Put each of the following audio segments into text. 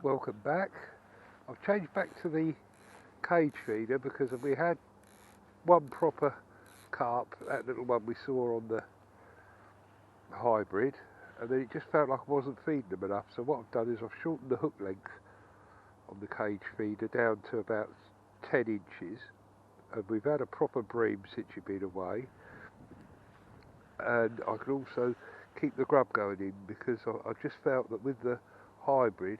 Welcome back. I've changed back to the cage feeder because we had one proper carp, that little one we saw on the hybrid, and then it just felt like I wasn't feeding them enough. So what I've done is I've shortened the hook length on the cage feeder down to about 10 inches, and we've had a proper bream since you've been away, and I can also keep the grub going in because I just felt that with the hybrid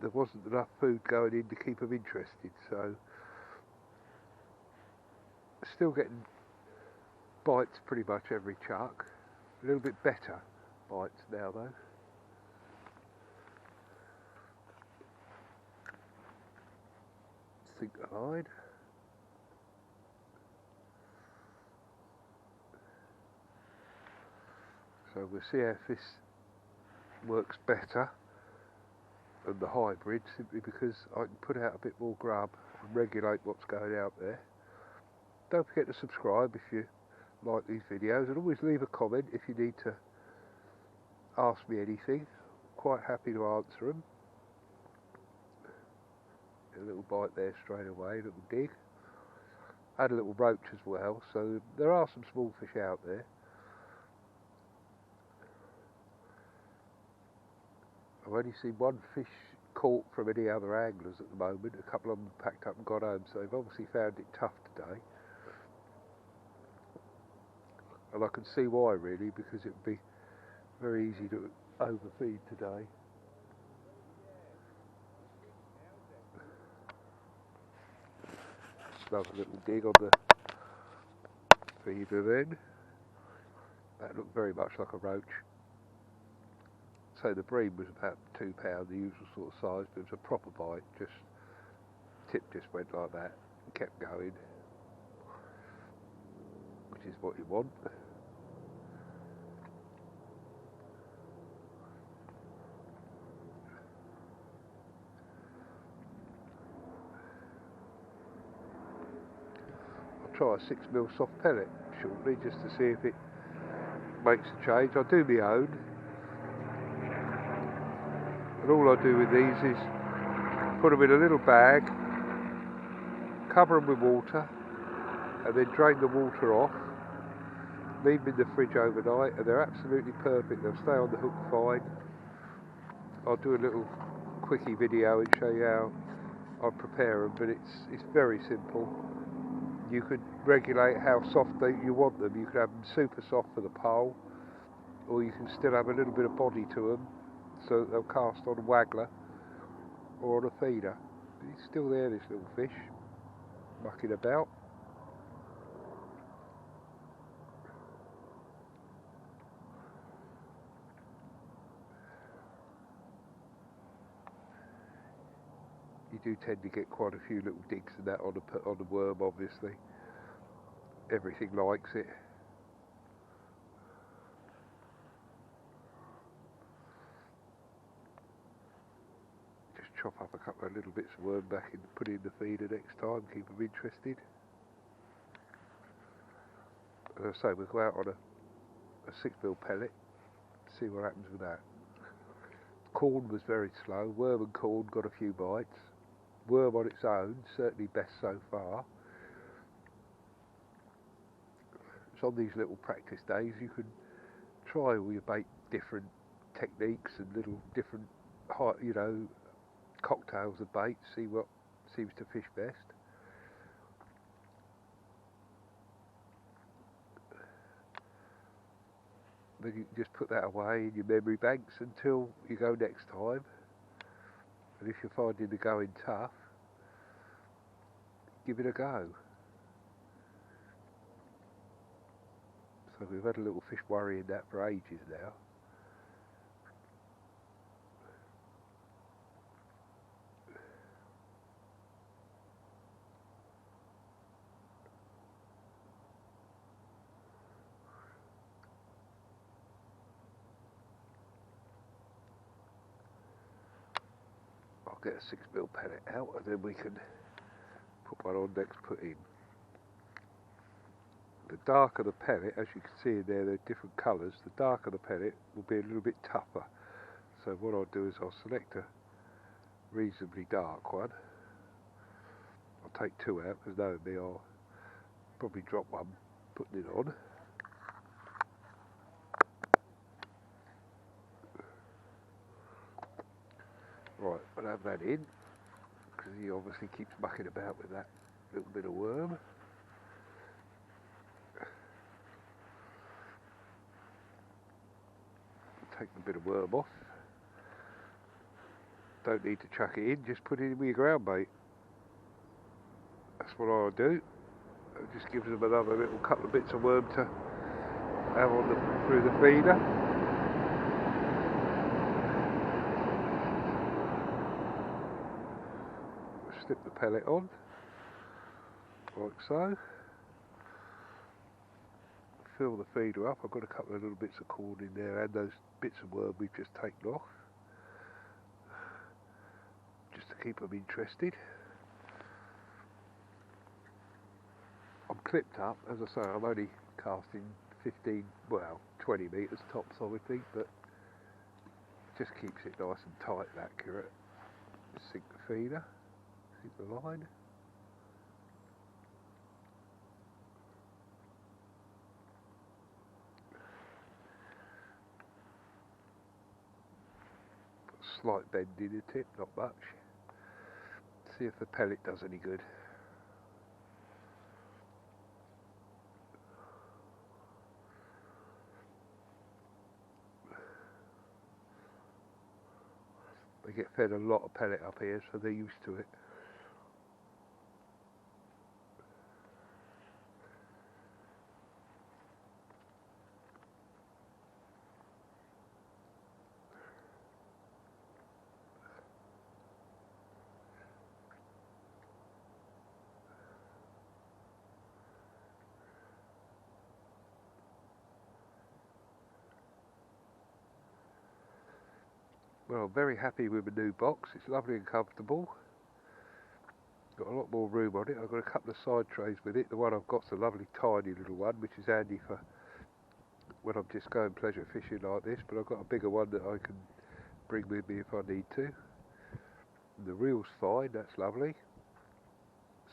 there wasn't enough food going in to keep them interested. So still getting bites pretty much every chuck, a little bit better bites now though. Sink the line. So we'll see if this works better than the hybrid, simply because I can put out a bit more grub and regulate what's going out there. Don't forget to subscribe if you like these videos, and always leave a comment if you need to ask me anything. Quite happy to answer them. A little bite there straight away, a little dig. Had a little roach as well, so there are some small fish out there. I've only seen one fish caught from any other anglers at the moment. A couple of them packed up and got home, so they've obviously found it tough today. And I can see why, really, because it would be very easy to overfeed today. Another little dig on the feeder then. That looked very much like a roach. So the bream was about £2, the usual sort of size, but it was a proper bite. Just tip just went like that and kept going, which is what you want. I'll try a 6mm soft pellet shortly just to see if it makes a change. I do my own, and all I do with these is put them in a little bag, cover them with water, and then drain the water off, leave them in the fridge overnight, and they're absolutely perfect. They'll stay on the hook fine. I'll do a little quickie video and show you how I prepare them, but it's very simple. You could regulate how soft you want them. You could have them super soft for the pole, or you can still have a little bit of body to them, so that they'll cast on a waggler or on a feeder. But he's still there, this little fish, mucking about. You do tend to get quite a few little digs and that on the worm, obviously. Everything likes it. Just chop up a couple of little bits of worm back and put it in the feeder next time, keep them interested. As I say, we'll go out on a 6mm pellet, see what happens with that. Corn was very slow. Worm and corn got a few bites. Worm on its own, certainly best so far. So on these little practice days, you can try all your bait different techniques and little different, cocktails of bait, see what seems to fish best. Then you can just put that away in your memory banks until you go next time. And if you're finding the going tough, give it a go. So we've had a little fish worrying that for ages now. I'll get a 6mm pellet out, and then we can put one on next put in. The darker the pellet, as you can see in there, they're different colours. The darker the pellet will be a little bit tougher. So what I'll do is I'll select a reasonably dark one. I'll take 2 out because knowing me I'll probably drop one putting it on. Right, I'll have that in because he obviously keeps mucking about with that little bit of worm. Take the bit of worm off. Don't need to chuck it in, just put it in with your ground bait. That's what I'll do. It just gives them another little couple of bits of worm to have on through the feeder. Slip the pellet on, like so. Fill the feeder up. I've got a couple of little bits of corn in there and those bits of worm we've just taken off, just to keep them interested. I'm clipped up, as I say, I'm only casting 15, well 20 metres tops I would think, but it just keeps it nice and tight and accurate. Sink the feeder, sink the line. Put a slight bend in the tip, not much. See if the pellet does any good. They get fed a lot of pellet up here, so they're used to it. Well, I'm very happy with the new box. It's lovely and comfortable. Got a lot more room on it. I've got a couple of side trays with it. The one I've got's a lovely tiny little one, which is handy for when I'm just going pleasure fishing like this, but I've got a bigger one that I can bring with me if I need to. And the reel's fine, that's lovely.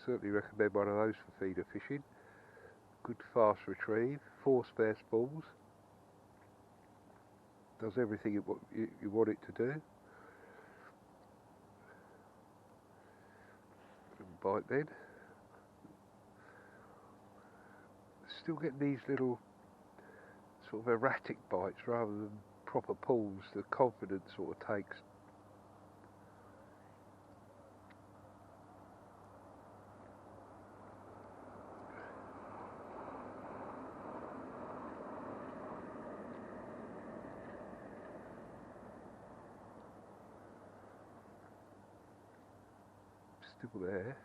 Certainly recommend one of those for feeder fishing. Good fast retrieve, 4 spare spools. Does everything you want it to do. Bite then. Still get these little sort of erratic bites rather than proper pulls. The confidence sort of takes. Still there.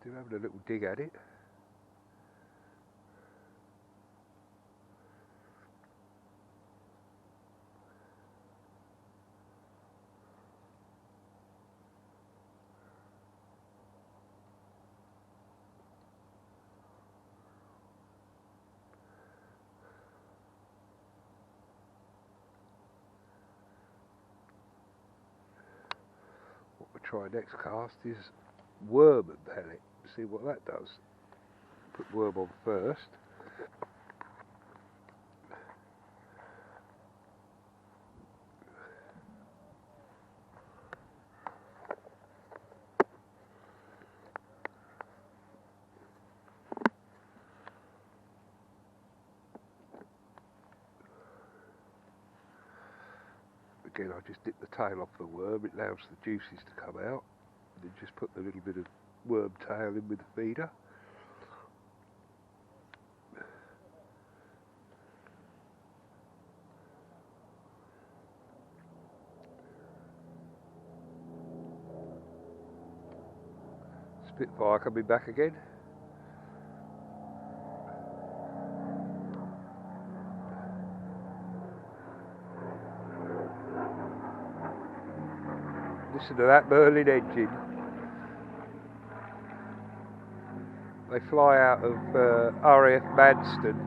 Still having a little dig at it. What we'll try next cast is worm and pellet. See what that does. Put worm on first. Again, I just dip the tail off the worm, it allows the juices to come out. And then just put the little bit of worm tail in with the feeder. Spitfire coming back again. Listen to that Merlin engine. They fly out of RAF Manston.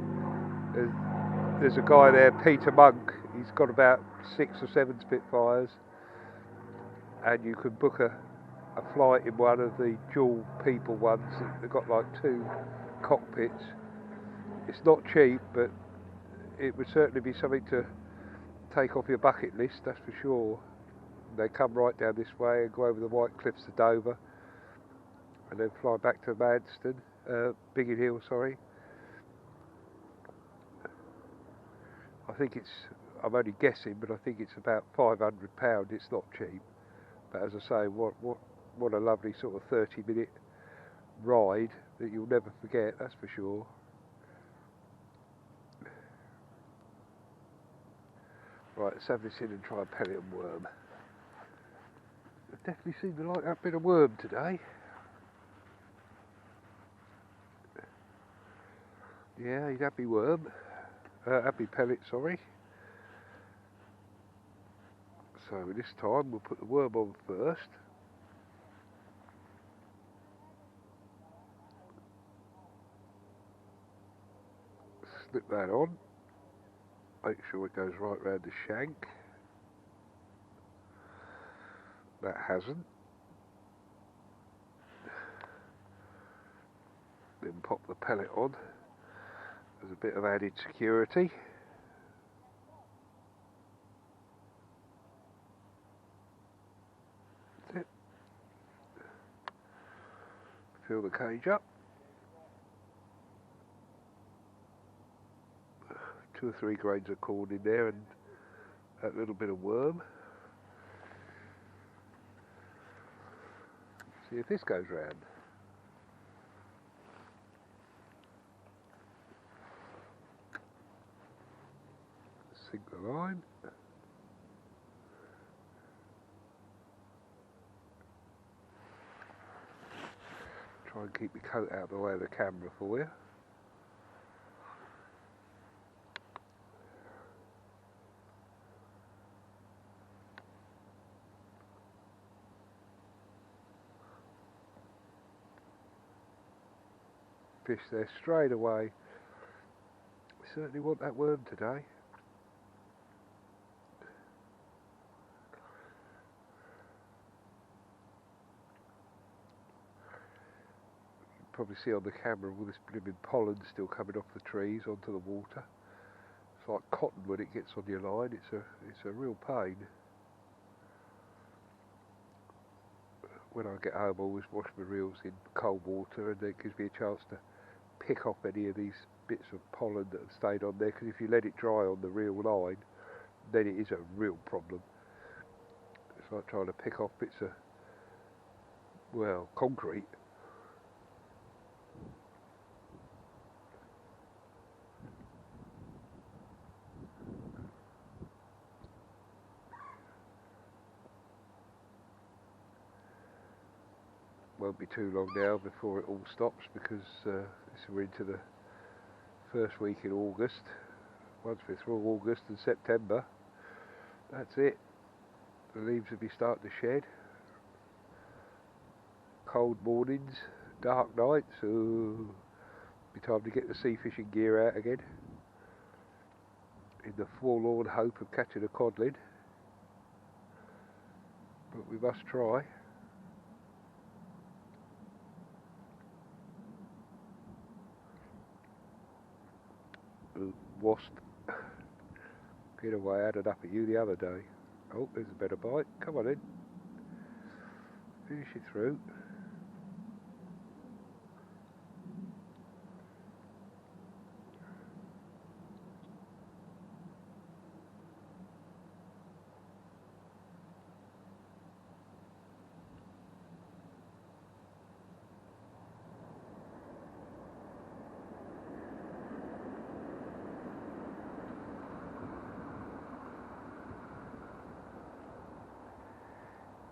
There's a guy there, Peter Monk. He's got about 6 or 7 Spitfires, and you can book a flight in one of the dual people ones. They've got like 2 cockpits. It's not cheap, but it would certainly be something to take off your bucket list, that's for sure. They come right down this way and go over the White Cliffs of Dover, and then fly back to Manston, Biggin Hill, sorry. I think I'm only guessing, but I think it's about £500. It's not cheap, but as I say, what a lovely sort of 30-minute ride that you'll never forget, that's for sure. Right, let's have this in and try a pellet and worm. I definitely seem to like that bit of worm today. Yeah, he'd happy worm. Happy pellet, sorry. So this time we'll put the worm on first. Slip that on. Make sure it goes right round the shank. That hasn't. Then pop the pellet on. There's a bit of added security. That's it. Fill the cage up. 2 or 3 grains of corn in there and that little bit of worm. See if this goes round. Sink the line. Try and keep the coat out of the way of the camera for you. Fish there straight away. We certainly want that worm today. You can probably see on the camera all this blooming pollen still coming off the trees onto the water. It's like cotton when it gets on your line. It's a real pain. When I get home I always wash my reels in cold water, and it gives me a chance to pick off any of these bits of pollen that have stayed on there, because if you let it dry on the reel line, then it is a real problem. It's like trying to pick off bits of, well, concrete. Won't be too long now before it all stops, because we're into the first week in August. Once we're through August and September, that's it. The leaves will be starting to shed. Cold mornings, dark nights, so be time to get the sea fishing gear out again, in the forlorn hope of catching a codlin. But we must try. Wasp, get away, I had it up at you the other day. Oh, there's a better bite. Come on in. Finish it through.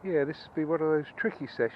Yeah, this has been one of those tricky sessions.